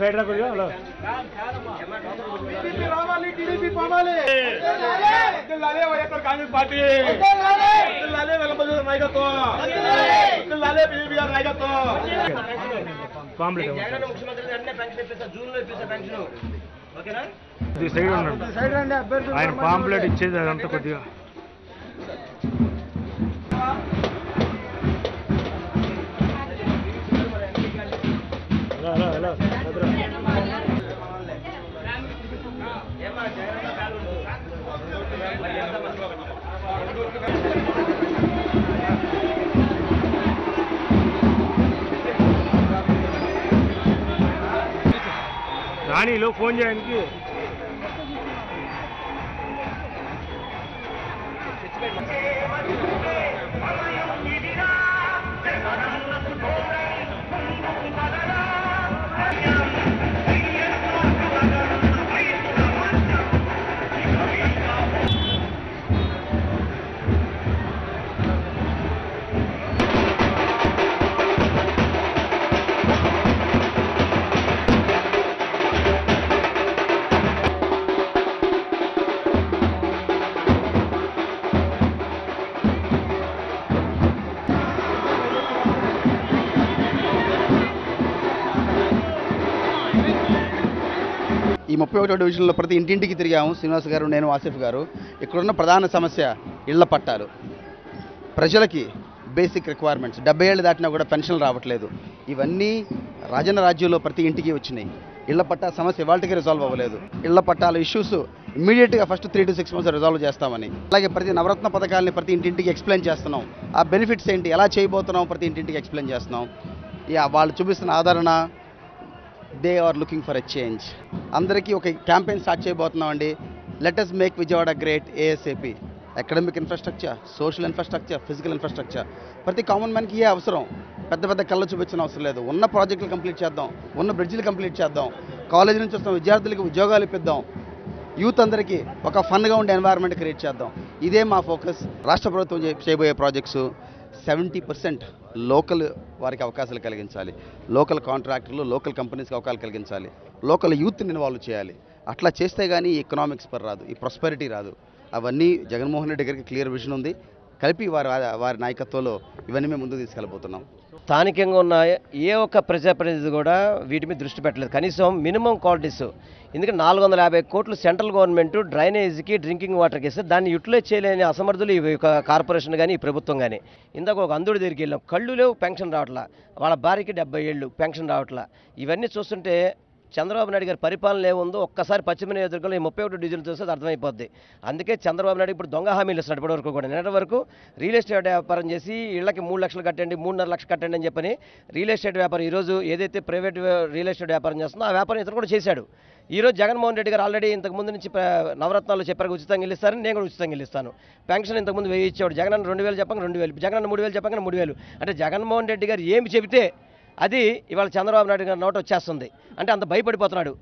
Side రా కొద్దిగా hello TDP రావాలి టీడీపీ పోవాలి లాలే వైఎస్ఆర్ కాంగ్రెస్ పార్టీ లాలే వెలంపల్లి నాయకత్వం లాలే బీబీఆర్ నాయకత్వం కాంప్లీట్ జగన్ ముఖ్యమంత్రి అన్ని పెన్షన్ ఇప్పిస్తారు జూన్ లో ఇప్పిస్తారు పెన్షన్ ఓకేనా ఇది సైడ్ ఉండండి సైడ్ రండి అభ్యర్థి ఆయన పాంప్లెట్ ఇచ్చేది అదంతా కొద్దిగా హలో హలో రాణిలో ఫోన్ చేయడానికి ఈ 31వ డివిజన్లో ప్రతి ఇంటింటికి తిరిగాము. శ్రీనివాస్ గారు, నేను, ఆసిఫ్ గారు. ఇక్కడున్న ప్రధాన సమస్య ఇళ్ల పట్టాలు. ప్రజలకి బేసిక్ రిక్వైర్మెంట్స్ 70 ఏళ్ళు దాటినా కూడా పెన్షన్లు రావట్లేదు. ఇవన్నీ రాజన్న రాజ్యంలో ప్రతి ఇంటికి వచ్చినాయి. ఇళ్ల పట్టా సమస్య ఇవాళకి రిజాల్వ్ అవ్వలేదు. ఇళ్ల పట్టాల ఇష్యూస్ ఇమ్మీడియట్గా ఫస్ట్ 3 to 6 months రిజాల్వ్ చేస్తామని, అలాగే ప్రతి నవరత్న పథకాలని ప్రతి ఇంటింటికి ఎక్స్ప్లెయిన్ చేస్తున్నాం. ఆ బెనిఫిట్స్ ఏంటి, ఎలా చేయబోతున్నాం ప్రతి ఇంటింటికి ఎక్స్ప్లెయిన్ చేస్తున్నాం. వాళ్ళు చూపిస్తున్న ఆదరణ, they are looking for a change. అందరికీ ఒక క్యాంపెయిన్ స్టార్ట్ చేయబోతున్నామండి. Let us make Vijayawada great ASAP. Academic infrastructure, social infrastructure, physical infrastructure. ప్రతి కామన్ మ్యాన్కి ఏ అవసరం, పెద్ద పెద్ద కళ్ళు చూపించిన అవసరం లేదు. ఉన్న ప్రాజెక్టులు కంప్లీట్ చేద్దాం, ఉన్న బ్రిడ్జిలు కంప్లీట్ చేద్దాం, కాలేజీ నుంచి వస్తున్న విద్యార్థులకి ఉద్యోగాలు ఇప్పిద్దాం, యూత్ అందరికీ ఒక ఫన్గా ఉండే ఎన్వైర్న్మెంట్ క్రియేట్ చేద్దాం. ఇదే మా ఫోకస్. రాష్ట్ర ప్రభుత్వం చేయబోయే ప్రాజెక్ట్స్ 70% లోకల్ వారికి అవకాశాలు కలిగించాలి. లోకల్ కాంట్రాక్టర్లు, లోకల్ కంపెనీస్కి అవకాశాలు కలిగించాలి. లోకల్ యూత్ని ఇన్వాల్వ్ చేయాలి. అట్లా చేస్తే కానీ ఈ ఎకనామిక్స్ పర్ రాదు, ఈ ప్రాస్పెరిటీ రాదు. అవన్నీ జగన్మోహన్ రెడ్డి గారికి క్లియర్ విజన్ ఉంది. కలిపి వారి నాయకత్వంలో ఇవన్నీ మేము ముందుకు తీసుకెళ్ళబోతున్నాం. స్థానికంగా ఉన్న ఏ ఒక్క ప్రజాప్రతినిధి కూడా వీటి మీద దృష్టి పెట్టలేదు. కనీసం మినిమం క్వాలిటీస్. ఎందుకంటే 450 కోట్లు సెంట్రల్ గవర్నమెంట్ డ్రైనేజ్కి, డ్రింకింగ్ వాటర్కి ఇస్తే దాన్ని యూటిలైజ్ చేయలేని అసమర్థులు ఈ కార్పొరేషన్ కానీ, ఈ ప్రభుత్వం కానీ. ఇందాక ఒక అంధుడి దగ్గరికి వెళ్ళాం, కళ్ళు లేవు, పెన్షన్ రావట్లా. వాళ్ళ భార్యకి 70 ఏళ్ళు, పెన్షన్ రావట్లా. ఇవన్నీ చూస్తుంటే చంద్రబాబు నాయుడు గారి పరిపాలన ఏముందో ఒక్కసారి పశ్చిమ నియోజకవర్గంలో ఈ 31 డివిజన్లు చూస్తే అది అర్థమైపోద్ది. అందుకే చంద్రబాబు నాయుడు ఇప్పుడు దొంగ హామీలు ఇస్తున్నాడు. ఇప్పటివరకు కూడా నిన్నటి వరకు రియల్ ఎస్టేట్ వ్యాపారం చేసి ఇళ్లకి 3 లక్షలు కట్టండి, 3.5 లక్షలు కట్టండి అని చెప్పని రియల్ ఎస్టేట్ వ్యాపారం ఈరోజు ఏదైతే ప్రైవేట్ రియల్ ఎస్టేట్ వ్యాపారం చేస్తుందో ఆ వ్యాపారం ఇతను కూడా చేశాడు. ఈరోజు జగన్మోహన్ రెడ్డి గారు ఆల్రెడీ ఇంతకుముందు నుంచి నవరత్నాలు చెప్పారు, ఉచితంగా ఇస్తారని. నేను కూడా ఉచితంగా ఇస్తాను. పెన్షన్ ఇంతకుముందు 1000 ఇచ్చాడు. జగన్ 2000 చెప్పంగా 2000, జగన్ 3000 చెప్పంగా 3000. అంటే జగన్మోహన్ రెడ్డి గారు ఏమి చెబితే అది ఇవాళ చంద్రబాబు నాయుడు గారి నోట వచ్చేస్తుంది. అంటే అంత భయపడిపోతున్నాడు.